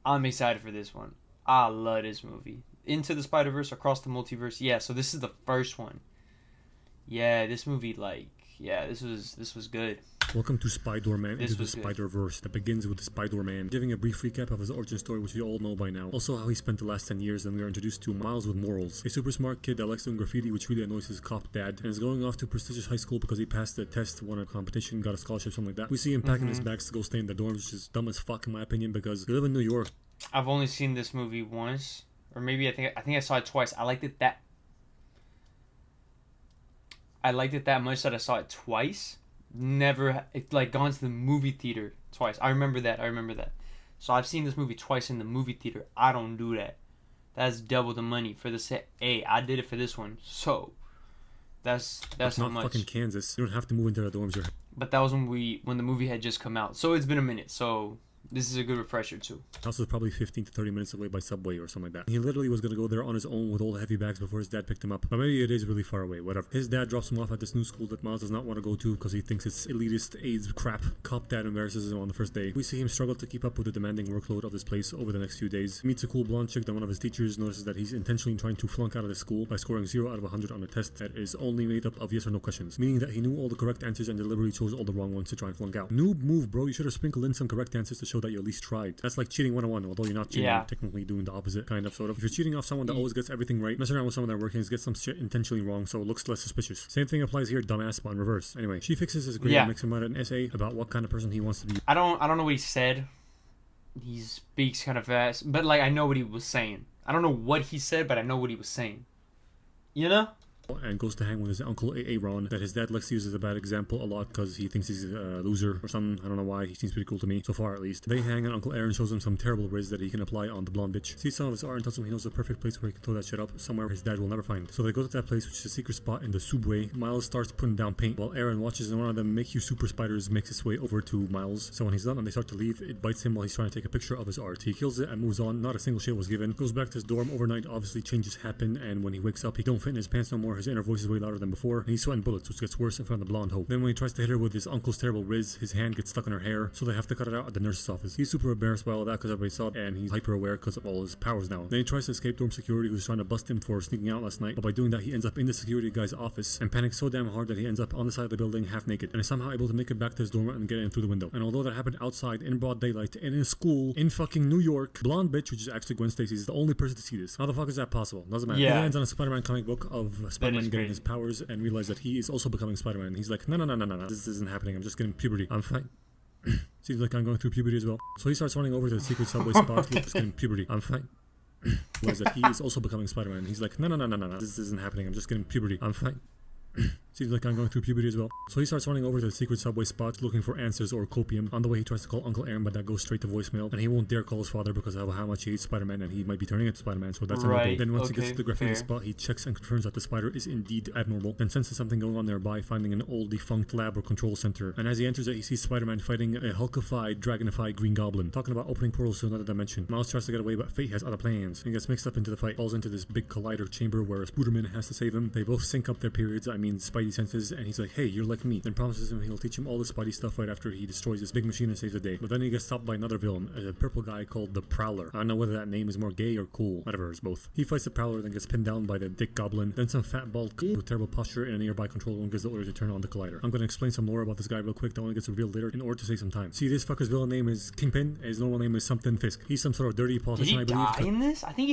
I'm excited for this one. I love this movie. Into the Spider-Verse, Across the Multiverse. Yeah, so this is the first one. Yeah, this movie, like, yeah, this was good. Welcome to Spider-Man Into This the was good. Spider-Verse that begins with Spider-Man giving a brief recap of his origin story, which we all know by now. Also how he spent the last 10 years, and we are introduced to Miles with morals, a super smart kid that likes doing graffiti, which really annoys his cop dad, and is going off to prestigious high school because he passed the test, won a competition, got a scholarship, something like that. We see him packing his bags to go stay in the dorms, which is dumb as fuck in my opinion because we live in New York. I've only seen this movie once, or maybe I think I saw it twice. I liked it that much that I saw it twice. Never like gone to the movie theater twice. I remember that. So I've seen this movie twice in the movie theater. I don't do that. That's double the money for the set. Hey, I did it for this one. So that's It's how not much. fucking Kansas. You don't have to move into the dorms. You're But that was when the movie had just come out. So it's been a minute. So this is a good refresher too. house was probably 15 to 30 minutes away by subway or something like that. He literally was gonna go there on his own with all the heavy bags before his dad picked him up. But maybe it is really far away, whatever. His dad drops him off at this new school that Miles does not want to go to because he thinks it's elitist AIDS crap. Cop dad embarrasses him on the first day. We see him struggle to keep up with the demanding workload of this place over the next few days. He meets a cool blonde chick that one of his teachers notices that he's intentionally trying to flunk out of the school by scoring 0 out of 100 on a test that is only made up of yes or no questions, meaning that he knew all the correct answers and deliberately chose all the wrong ones to try and flunk out. Noob move, bro. You should have sprinkled in some correct answers to show that you at least tried. That's like cheating 101, although you're not cheating, Yeah. you're technically doing the opposite, kind of, sort of. If you're cheating off someone that always gets everything right, mess around with someone that working gets some shit intentionally wrong, so it looks less suspicious. Same thing applies here, dumbass, but in reverse. Anyway, she fixes his grade and makes him write an essay about what kind of person he wants to be. I don't know what he said. He speaks kind of fast, but like I know what he was saying. I don't know what he said, but I know what he was saying. You know? And goes to hang with his uncle Aaron that his dad likes to use as a bad example a lot because he thinks he's a loser or something. I don't know why. He seems pretty cool to me so far, at least. They hang and Uncle Aaron shows him some terrible riz that he can apply on the blonde bitch. Sees some of his art and tells him he knows the perfect place where he can throw that shit up, somewhere his dad will never find. So they go to that place, which is a secret spot in the subway. Miles starts putting down paint while Aaron watches, and one of them make you super spiders makes its way over to Miles. So when he's done and they start to leave, it bites him while he's trying to take a picture of his art. He kills it and moves on. Not a single shit was given. Goes back to his dorm overnight. Obviously changes happen, and when he wakes up, he don't fit in his pants no more. His inner voice is way louder than before, and he's sweating bullets, which gets worse in front of the blonde hoe. Then when he tries to hit her with his uncle's terrible riz, his hand gets stuck in her hair, so they have to cut it out at the nurse's office. He's super embarrassed by all that because everybody saw it, and he's hyper aware because of all his powers now. Then he tries to escape dorm security, who's trying to bust him for sneaking out last night, but by doing that he ends up in the security guy's office and panics so damn hard that he ends up on the side of the building half naked, and is somehow able to make it back to his dorm and get in through the window. And although that happened outside in broad daylight and in a school in fucking New York, blonde bitch, which is actually Gwen Stacy, is the only person to see this. How the fuck is that possible? Doesn't matter. Yeah. He lands on a Spider-Man comic book of Spider-Man getting crazy. his powers and realizes that he is also becoming Spider-Man. He's like, no, this isn't happening. I'm just getting puberty. I'm fine. Seems like I'm going through puberty as well. So he starts running over to the secret subway spot. Look, just getting puberty. I'm fine. Realizes that he is also becoming Spider-Man. He's like, no, this isn't happening. I'm just getting puberty. I'm fine. Seems like I'm going through puberty as well. So he starts running over to the secret subway spot looking for answers or copium. On the way he tries to call Uncle Aaron, but that goes straight to voicemail, and he won't dare call his father because of how much he hates Spider-Man and he might be turning into Spider-Man, so that's a no-go. Then once he gets to the graffiti spot, he checks and confirms that the spider is indeed abnormal, then senses something going on nearby, finding an old defunct lab or control center. And as he enters it, he sees Spider-Man fighting a hulkified, dragonified Green Goblin, talking about opening portals to another dimension. Miles tries to get away, but fate has other plans, and gets mixed up into the fight, falls into this big collider chamber where Spooderman has to save him. They both sync up their periods, I mean Spidey senses, and he's like, hey, you're like me. Then promises him he'll teach him all the Spidey stuff right after he destroys this big machine and saves the day. But then he gets stopped by another villain, a purple guy called the Prowler. I don't know whether that name is more gay or cool. Whatever, it's both. He fights the Prowler, then gets pinned down by the Dick Goblin. Then some fat bald with terrible posture in a nearby control room gives the order to turn on the collider. I'm gonna explain some lore about this guy real quick that only gets revealed later in order to save some time. See, this fucker's villain name is Kingpin, and his normal name is something Fisk. He's some sort of dirty Did politician, he I believe. die in this? I think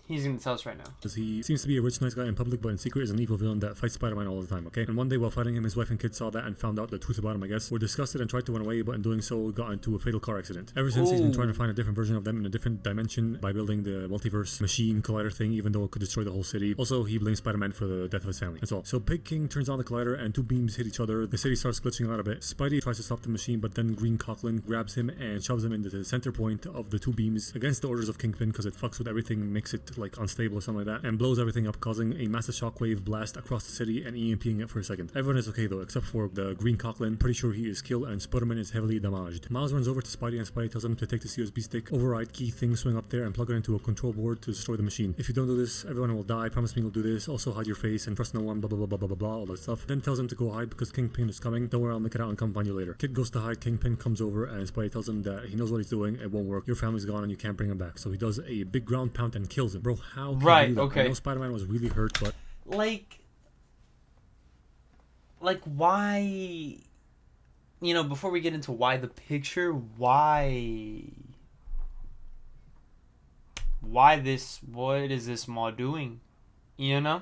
he's gonna tell us right now. Because he seems to be a rich, nice guy in public, but in secret is an evil villain that fights Spider-Man all the time, okay? And one day while fighting him, his wife and kids saw that and found out the truth about him, I guess. Were disgusted and tried to run away, but in doing so, got into a fatal car accident. Ever since, he's been trying to find a different version of them in a different dimension by building the multiverse machine collider thing, even though it could destroy the whole city. Also, he blames Spider-Man for the death of his family. That's all. So Pig King turns on the collider, and two beams hit each other. The city starts glitching out a bit. Spidey tries to stop the machine, but then Green Coughlin grabs him and shoves him into the center point of the two beams against the orders of Kingpin, because it fucks with everything, makes it like unstable or something like that, and blows everything up, causing a massive shockwave blast across the city and EMPing it for a second. Everyone is okay though, except for the Green Coughlin. Pretty sure he is killed, and Spider-Man is heavily damaged. Miles runs over to Spidey, and Spidey tells him to take this USB stick, override key thing, swing up there, and plug it into a control board to destroy the machine. If you don't do this, everyone will die. Promise me you'll do this. Also hide your face and trust no one. Blah blah blah blah blah blah. All that stuff. Then tells him to go hide because Kingpin is coming. Don't worry, I'll make it out and come find you later. Kid goes to hide. Kingpin comes over, and Spidey tells him that he knows what he's doing. It won't work. Your family's gone, and you can't bring him back. So he does a big ground pound and kills him. Bro, how can you do that? Okay. I know Spider-Man was really hurt, but like why? You know, before we get into why the picture, why this? What is this mall doing? You know,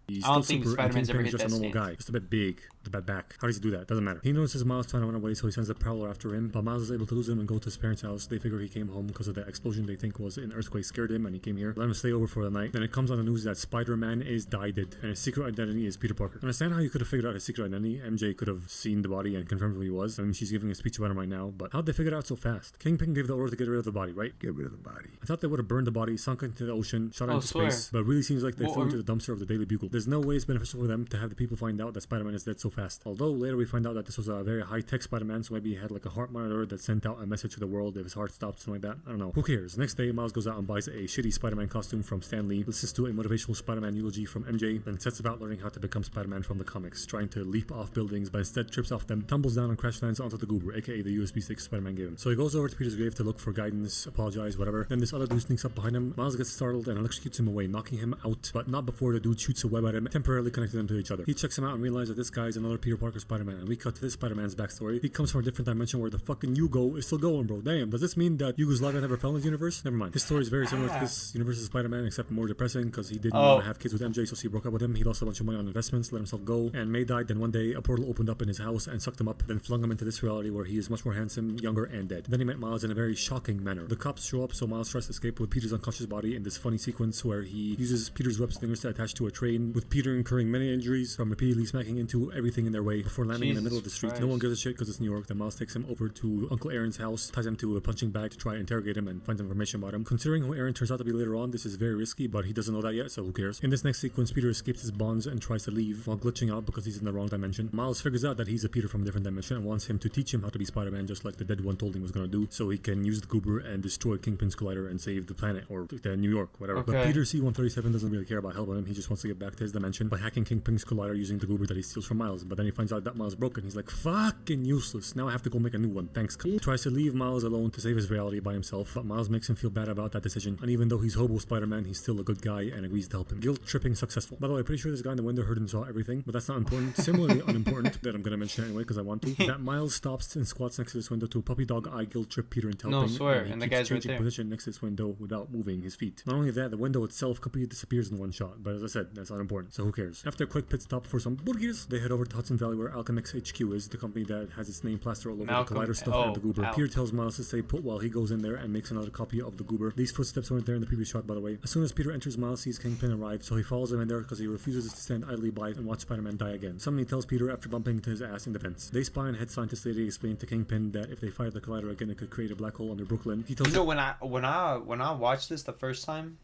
he's I don't still think super, Spider-Man's and ever Kingpin hit is just that a normal stance. guy, just a bit big, the bad back. How does he do that? Doesn't matter. He notices Miles trying to run away, so he sends the Prowler after him, but Miles is able to lose him and go to his parents' house. They figure he came home because of the explosion they think was an earthquake scared him, and he came here. Let him stay over for the night. Then it comes on the news that Spider-Man is died, and his secret identity is Peter Parker. I understand how you could have figured out his secret identity. MJ could have seen the body and confirmed who he was. I mean, she's giving a speech about him right now, but how'd they figure it out so fast? Kingpin gave the order to get rid of the body, right? Get rid of the body. I thought they would have burned the body, sunk into the ocean, shot it into space, but it really seems like they threw into the dumpster of the Daily Bugle. There's no way it's beneficial for them to have the people find out that Spider-Man is dead so fast. Although later we find out that this was a very high-tech Spider-Man, so maybe he had like a heart monitor that sent out a message to the world if his heart stopped, something like that. I don't know. Who cares? Next day, Miles goes out and buys a shitty Spider-Man costume from Stan Lee, listens to a motivational Spider-Man eulogy from MJ, then sets about learning how to become Spider-Man from the comics, trying to leap off buildings, but instead trips off them, tumbles down and crash lands onto the goober, aka the USB stick Spider-Man gave him. So he goes over to Peter's grave to look for guidance, apologize, whatever. Then this other dude sneaks up behind him. Miles gets startled and electrocutes him away, knocking him out, but not before the dude shoots a web at him, temporarily connecting them to each other. He checks him out and realizes that this guy is another Peter Parker Spider-Man, and we cut to this Spider-Man's backstory. He comes from a different dimension where the fucking Hugo is still going, bro. Damn, does this mean that Yugoslavia never fell in this universe? Never mind. His story is very similar to this universe's Spider-Man, except more depressing because he didn't want to have kids with MJ, so she broke up with him. He lost a bunch of money on investments, let himself go, and May died. Then one day, a portal opened up in his house and sucked him up, then flung him into this reality where he is much more handsome, younger, and dead. Then he met Miles in a very shocking manner. The cops show up, so Miles tries to escape with Peter's unconscious body in this funny sequence where he uses Peter's web slingers to attach to a train, with Peter incurring many injuries from repeatedly smacking into everything in their way before landing in the middle of the street. No one gives a shit because it's New York. Then Miles takes him over to Uncle Aaron's house, ties him to a punching bag to try and interrogate him and finds information about him. Considering who Aaron turns out to be later on, this is very risky, but he doesn't know that yet, so who cares? In this next sequence, Peter escapes his bonds and tries to leave while glitching out because he's in the wrong dimension. Miles figures out that he's a Peter from a different dimension and wants him to teach him how to be Spider-Man, just like the dead one told him he was gonna do, so he can use the goober and destroy Kingpin's collider and save the planet, or the New York, whatever. Okay. But Peter C-137 doesn't really care about helping him. He just wants to get back to his dimension by hacking Kingpin's collider using the goober that he steals from Miles. But then he finds out that Miles broken. He's like, fucking useless. Now I have to go make a new one. Thanks. He tries to leave Miles alone to save his reality by himself, but Miles makes him feel bad about that decision. And even though he's hobo Spider-Man, he's still a good guy and agrees to help him. Guilt tripping successful. By the way, I'm pretty sure this guy in the window heard and saw everything, but that's not important. Similarly unimportant, that I'm gonna mention anyway because I want to, that Miles stops and squats next to this window to a puppy dog eye guilt trip Peter into helping. No, swear, and and the keeps guy's right changing there. position next to this window without moving his feet. Not only that, the window itself completely disappears in one shot, but as I said, that's unimportant, so who cares? After a quick pit stop for some burgers, they head over to Hudson Valley where Alchemix HQ is, the company that has its name plastered all over the collider stuff and the goober. Peter tells Miles to stay put while he goes in there and makes another copy of the goober. These footsteps weren't there in the previous shot, by the way. As soon as Peter enters, Miles sees Kingpin arrive, so he follows him in there because he refuses to stand idly by and watch Spider-Man die again. Somebody tells Peter after bumping into his ass in the vents. They spy on head scientist lady explain to Kingpin that if they fire the collider again, it could create a black hole under Brooklyn. He tells You know, when I watched this the first time,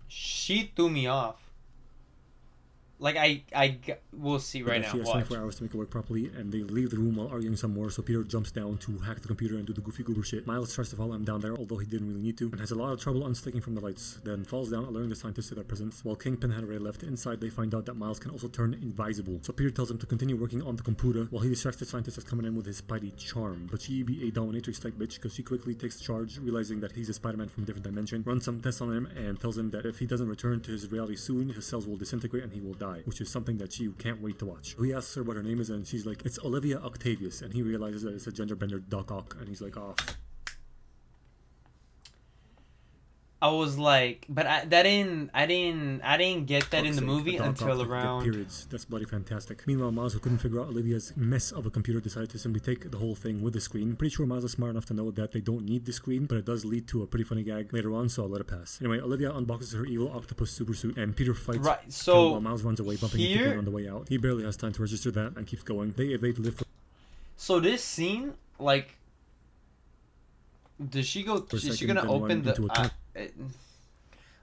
she threw me off. Like we'll see right now. She has 24 hours to make it work properly, and they leave the room while arguing some more, so Peter jumps down to hack the computer and do the goofy goober shit. Miles tries to follow him down there, although he didn't really need to, and has a lot of trouble unsticking from the lights, then falls down, alerting the scientists to their presence. While Kingpin had already left, inside they find out that Miles can also turn invisible, so Peter tells him to continue working on the computer while he distracts the scientist that's coming in with his Spidey charm. But she be a dominatrix-type bitch because she quickly takes charge, realizing that he's a Spider-Man from a different dimension, runs some tests on him, and tells him that if he doesn't return to his reality soon, his cells will disintegrate and he will die, which is something that she can't wait to watch. He asks her what her name is, and she's like, it's Olivia Octavius, and he realizes that it's a gender-bender Doc Ock, and he's like, oh. I was like, but I didn't get that in the movie until around. Periods. That's bloody fantastic. Meanwhile, Miles, who couldn't figure out Olivia's mess of a computer, decided to simply take the whole thing with the screen. Pretty sure Miles is smart enough to know that they don't need the screen, but it does lead to a pretty funny gag later on, so I'll let it pass. Anyway, Olivia unboxes her evil octopus super suit, and Peter fights. Right. So while Miles runs away, bumping into people on the way out. He barely has time to register that and keeps going. They evade lift. So this scene, like, Does she go? For a Is she second, gonna then open run into the? a tunnel.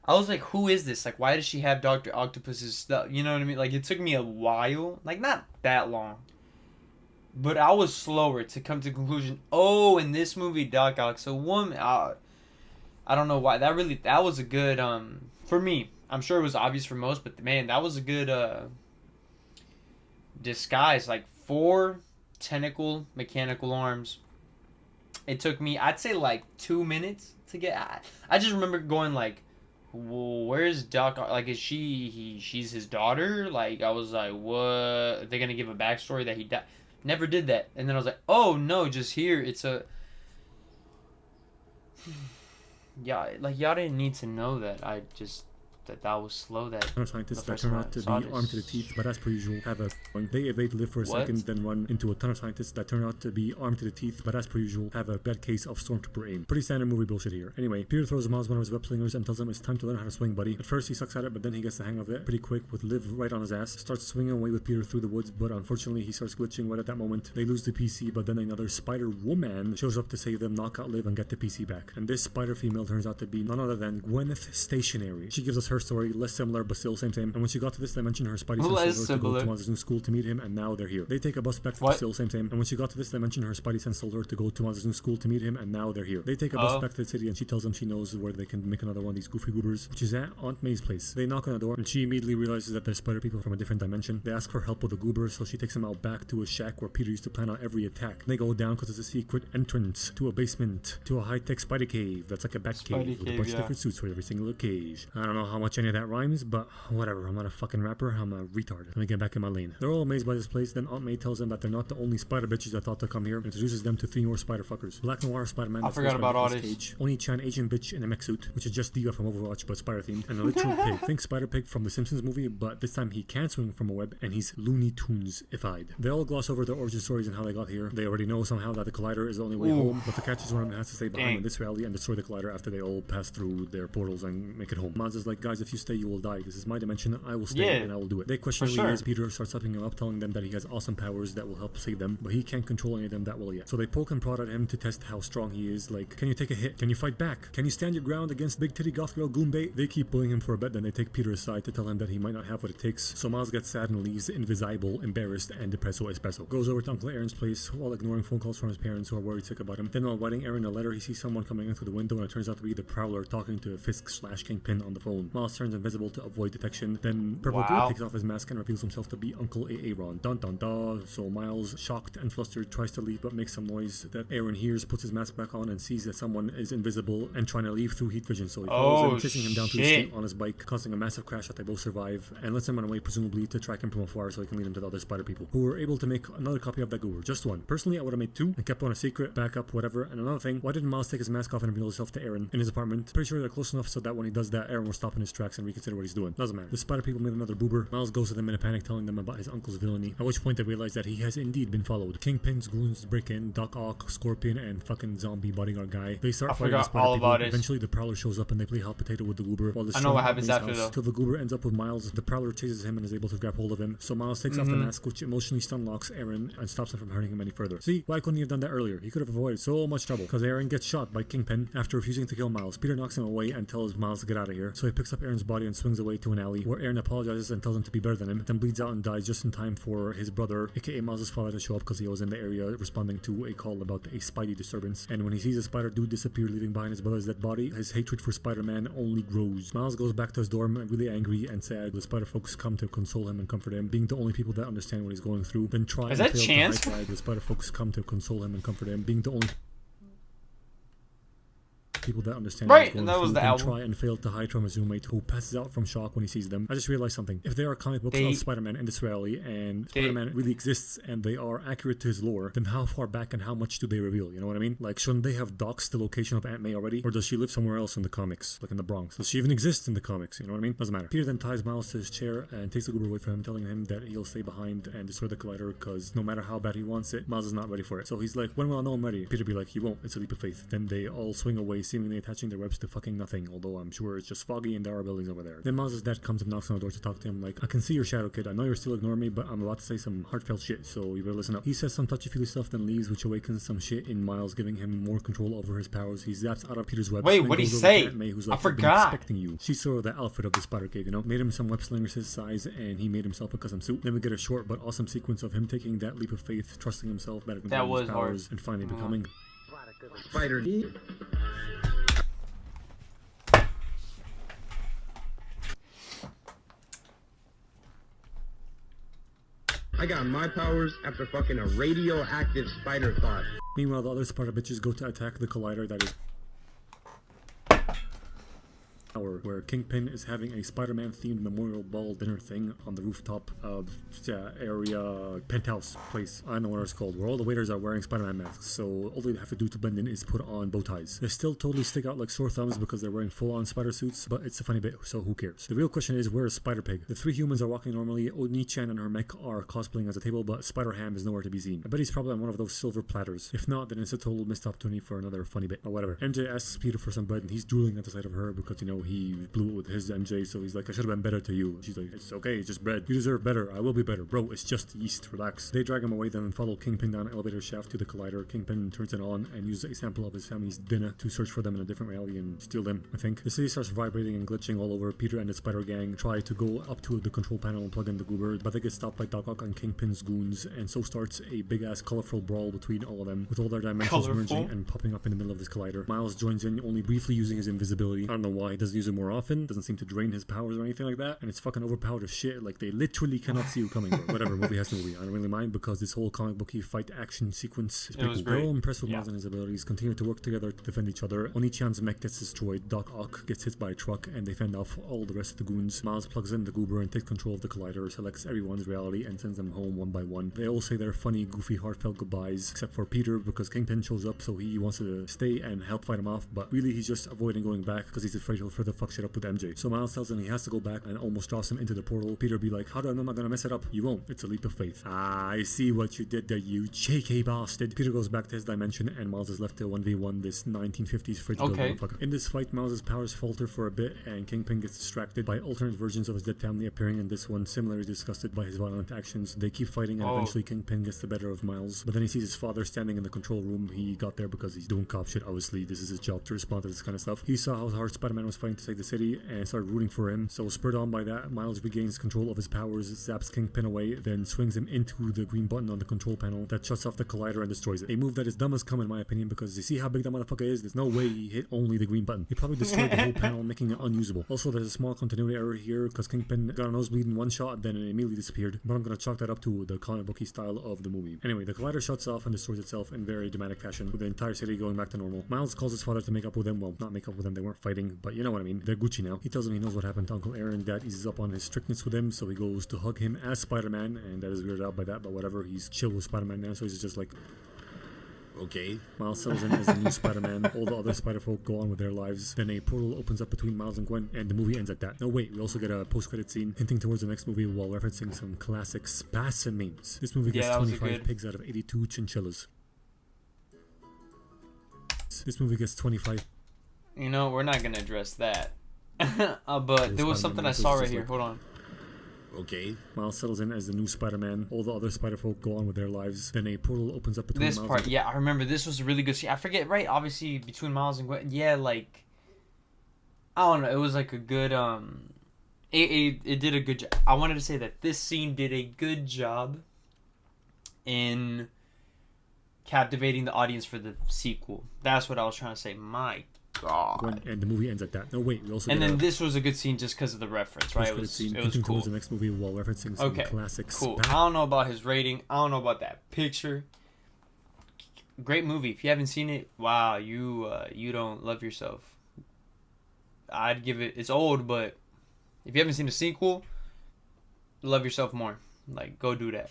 I was like, who is this? Like, why does she have Doctor Octopus's stuff? You know what I mean? Like, it took me a while, like not that long, but I was slower to come to the conclusion. Oh, in this movie, Doc Ock. So woman, I don't know why that was a good for me. I'm sure it was obvious for most, but man, that was a good disguise. Like 4 tentacle mechanical arms. It took me, I'd say, like 2 minutes to get. I just remember going like, well, where's Doc? Like, is she's his daughter? Like, I was like, what? Are they gonna give a backstory that he died? Never did that. And then I was like, oh no, just here. It's a. Yeah, like y'all didn't need to know that. I just that was slow. That Scientists the that first turn time out I to saw be this. armed to the teeth, but as per usual, have a they evade, live for a What? second, then run into a ton of scientists that turn out to be armed to the teeth, but as per usual, have a bad case of stormtrooper aim. Pretty standard movie bullshit here. Anyway, Peter throws Miles one of his web slingers and tells him it's time to learn how to swing, buddy. At first he sucks at it, but then he gets the hang of it pretty quick with Liv right on his ass. Starts swinging away with Peter through the woods, but unfortunately he starts glitching right at that moment. They lose the PC, but then another Spider-Woman shows up to save them, knock out Liv, and get the PC back. And this spider female turns out to be none other than Gwyneth Stationary. She gives us her story, less similar but still same. And when she got to this dimension, her Spidey Less sense told her to go similar. to Miles' new school to meet him, and now they're here. They take a bus back to What? still same. And when she got to this dimension, her Spidey sense told her to go to Miles' new school to meet him, and now they're here. They take a bus Oh. back to the city, and she tells them she knows where they can make another one of these goofy goobers, which is at Aunt May's place. They knock on the door, and she immediately realizes that they're spider people from a different dimension. They ask for help with the goober, so she takes them out back to a shack where Peter used to plan out every attack. They go down because it's a secret entrance to a basement, to a high-tech spider cave that's like a bat Spidey cave with a cave, bunch of yeah. different suits for every single occasion. I don't know how much any of that rhymes, but whatever. I'm not a fucking rapper. I'm a retard. Let me get back in my lane. They're all amazed by this place. Then Aunt May tells them that they're not the only spider bitches that thought to come here. Introduces them to 3 more spider fuckers. Black Noir Spider-Man. I that's forgot voiced by about all Nicolas this. Cage. Oni-chan Asian bitch in a mech suit, which is just Diva from Overwatch but spider themed. And a literal pig. Think Spider Pig from the Simpsons movie, but this time he can swing from a web and he's Looney Tunes-ified. They all gloss over their origin stories and how they got here. They already know somehow that the collider is the only way Ooh. home, but the catch is one of them has to stay behind Dang. in this reality and destroy the collider after they all pass through their portals and make it home. Miles is like, guys, if you stay, you will die. This is my dimension. I will stay Yeah. and I will do it. They question For who he sure. is. Peter starts helping him up, telling them that he has awesome powers that will help save them, but he can't control any of them that well yet. So they poke and prod at him to test how strong he is. Like, can you take a hit? Can you fight back? Can you stand your ground against big titty goth girl Goombay? They keep bullying him for a bit, then they take Peter aside to tell him that he might not have what it takes. So Miles gets sad and leaves, invisible, embarrassed, and depresso espresso. Goes over to Uncle Aaron's place while ignoring phone calls from his parents who are worried sick about him. Then while writing Aaron a letter, he sees someone coming in through the window, and it turns out to be the Prowler talking to Fisk/Kingpin on the phone. Miles turns invisible to avoid detection. Then Purple Wow. Dude takes off his mask and reveals himself to be Uncle Aaron. Dun dun dun. So Miles, shocked and flustered, tries to leave but makes some noise that Aaron hears, puts his mask back on, and sees that someone is invisible and trying to leave through heat vision. So he follows him, Oh, chasing him down to the shit. street on his bike, causing a massive crash that they both survive, and lets him run away, presumably to track him from afar so he can lead him to the other spider people, who were able to make another copy of that goober. Just one. Personally, I would have made 2 and kept one a secret, backup, whatever. And another thing, why didn't Miles take his mask off and reveal himself to Aaron in his apartment? Pretty sure they're close enough so that when he does that, Aaron will stop in his tracks and reconsider what he's doing. Doesn't matter. The spider people made another boober. Miles goes to them in a panic, telling them about his uncle's villainy, at which point they realize that he has indeed been followed. Kingpin's goons break in, Doc Ock, Scorpion, and fucking zombie bodyguard guy. They start I fighting the forgot spider all people. about it. Eventually the Prowler shows up and they play hot potato with the goober while I know what happens after, house, though. till the goober ends up with Miles. The Prowler chases him and is able to grab hold of him. So Miles takes off the mask, which emotionally stun locks Aaron and stops him from hurting him any further. See, why couldn't he have done that earlier? He could have avoided so much trouble. Because Aaron gets shot by Kingpin after refusing to kill Miles. Peter knocks him away and tells Miles to get out of here. So he picks up Aaron's body and swings away to an alley where Aaron apologizes and tells him to be better than him, then bleeds out and dies just in time for his brother, aka Miles' father, to show up because he was in the area responding to a call about a Spidey disturbance. And when he sees a spider dude disappear, leaving behind his brother's dead body, his hatred for Spider-Man only grows. Miles goes back to his dorm really angry and sad. The spider folks come to console him and comfort him, being the only people that understand what he's going through. Then try Is and that fail Chance? to high five. The spider folks come to console him and comfort him, being the only people that understand what Right, he's going and that was through, the then album. try and fail to hide from his roommate, who passes out from shock when he sees them. I just realized something. If there are comic books They- of Spider-Man in this reality and Spider-Man really exists and they are accurate to his lore, then how far back and how much do they reveal? You know what I mean? Like, shouldn't they have doxed the location of Aunt May already? Or does she live somewhere else in the comics, like in the Bronx? Does she even exist in the comics? You know what I mean? Doesn't matter. Peter then ties Miles to his chair and takes the goober away from him, telling him that he'll stay behind and destroy the collider because no matter how bad he wants it, Miles is not ready for it. So he's like, when will I know I'm ready? Peter be like, you won't. It's a leap of faith. Then they all swing away, seemingly attaching their webs to fucking nothing, although I'm sure it's just foggy and there are buildings over there. Then Miles' dad comes and knocks on the door to talk to him like, I can see your shadow, kid. I know you're still ignoring me, but I'm about to say some heartfelt shit, so you better listen up. He says some touchy-feely stuff, then leaves, which awakens some shit in Miles, giving him more control over his powers. He zaps out of Peter's webs. Wait, what'd he say? May, who's like, I forgot. I've been expecting you. She saw the outfit of the spider kid, you know, made him some web slingers his size, and he made himself a custom suit. Then we get a short but awesome sequence of him taking that leap of faith, trusting himself, better that was his powers, hard. and finally becoming Spider. I got my powers after fucking a radioactive spider thought. Meanwhile, the other spider bitches go to attack the collider that is where Kingpin is having a Spider-Man themed memorial ball dinner thing on the rooftop of area penthouse place. I don't know what it's called, where all the waiters are wearing Spider-Man masks, so all they have to do to blend in is put on bow ties. They still totally stick out like sore thumbs because they're wearing full-on spider suits, but it's a funny bit, so who cares? The real question is, where is Spider-Pig? The three humans are walking normally. Oni-chan and her mech are cosplaying as a table, but Spider-Ham is nowhere to be seen. I bet he's probably on one of those silver platters. If not, then it's a total missed opportunity for another funny bit, or whatever. MJ asks Peter for some bread, and he's drooling at the sight of her because, you know, he blew it with his MJ, so he's like, I should have been better to you. She's like, it's okay, it's just bread. You deserve better. I will be better. Bro, it's just yeast. Relax. They drag him away, then follow Kingpin down an elevator shaft to the collider. Kingpin turns it on and uses a sample of his family's dinner to search for them in a different reality and steal them, I think. The city starts vibrating and glitching all over. Peter and the spider gang try to go up to the control panel and plug in the goober, but they get stopped by Doc Ock and Kingpin's goons, and so starts a big-ass colorful brawl between all of them, with all their dimensions merging and popping up in the middle of this collider. Miles joins in, only briefly using his invisibility. I don't know why he doesn't use it more often, doesn't seem to drain his powers or anything like that, and it's fucking overpowered as shit. Like, they literally cannot see you coming, but whatever, movie has to movie. I don't really mind because this whole comic booky fight action sequence is pretty cool. They're all impressed with Miles and his abilities, continue to work together to defend each other. Oni-chan's mech gets destroyed, Doc Ock gets hit by a truck, and they fend off all the rest of the goons. Miles plugs in the goober and takes control of the collider, selects everyone's reality, and sends them home one by one. They all say their funny, goofy, heartfelt goodbyes, except for Peter, because Kingpin shows up, so he wants to stay and help fight him off, but really he's just avoiding going back because he's afraid he'll further fuck shit up with MJ. So Miles tells him he has to go back and almost drops him into the portal. Peter be like, how do I know I'm not gonna mess it up? You won't. It's a leap of faith. Ah, I see what you did there, you JK bastard. Peter goes back to his dimension and Miles is left to 1v1 this 1950s fridge build motherfucker. In this fight, Miles' powers falter for a bit and Kingpin gets distracted by alternate versions of his dead family appearing in this one, similarly disgusted by his violent actions. They keep fighting and eventually Kingpin gets the better of Miles, but then he sees his father standing in the control room. He got there because he's doing cop shit, obviously. This is his job to respond to this kind of stuff. He saw how hard Spider-Man was fighting to save the city and started rooting for him, so spurred on by that, Miles regains control of his powers, zaps Kingpin away, then swings him into the green button on the control panel that shuts off the collider and destroys it. A move that is dumb as come in my opinion, because you see how big that motherfucker is? There's no way he hit only the green button. He probably destroyed the whole panel, making it unusable. Also, there's a small continuity error here, because Kingpin got a nosebleed in one shot, then it immediately disappeared, but I'm gonna chalk that up to the comic booky style of the movie. Anyway, the collider shuts off and destroys itself in very dramatic fashion, with the entire city going back to normal. Miles calls his father to make up with him. Well, not make up with him, they weren't fighting, but you know what I mean. They're Gucci now. He tells him he knows what happened to Uncle Aaron. Dad eases up on his strictness with him, so he goes to hug him as Spider-Man, and that is weirded out by that, but whatever. He's chill with Spider-Man now, so he's just like, okay. Miles settles in as the new Spider-Man. All the other Spider-Folk go on with their lives. Then a portal opens up between Miles and Gwen, and the movie ends at that. No, wait, we also get a post-credit scene hinting towards the next movie while referencing some classic spasm memes. This movie gets 25 pigs out of 82 chinchillas. This movie gets 25. You know, we're not gonna address that. But there was something I saw right here. Hold on. Okay. Miles settles in as the new Spider-Man. All the other Spider-Folk go on with their lives. Then a portal opens up between this Miles part. Yeah, I remember this was a really good scene. I forget, right? Obviously, between Miles and Gwen. Yeah, like, I don't know. It was like a good. It did a good job. I wanted to say that this scene did a good job in captivating the audience for the sequel. That's what I was trying to say. My God. Gwen, and the movie ends at that. No, wait, we also. And then this was a good scene just because of the reference, right? It was cool. Towards the next movie while referencing some classic. Cool. I don't know about his rating. I don't know about that picture. Great movie. If you haven't seen it, wow, you don't love yourself. I'd give it. It's old, but if you haven't seen the sequel, love yourself more. Like, go do that.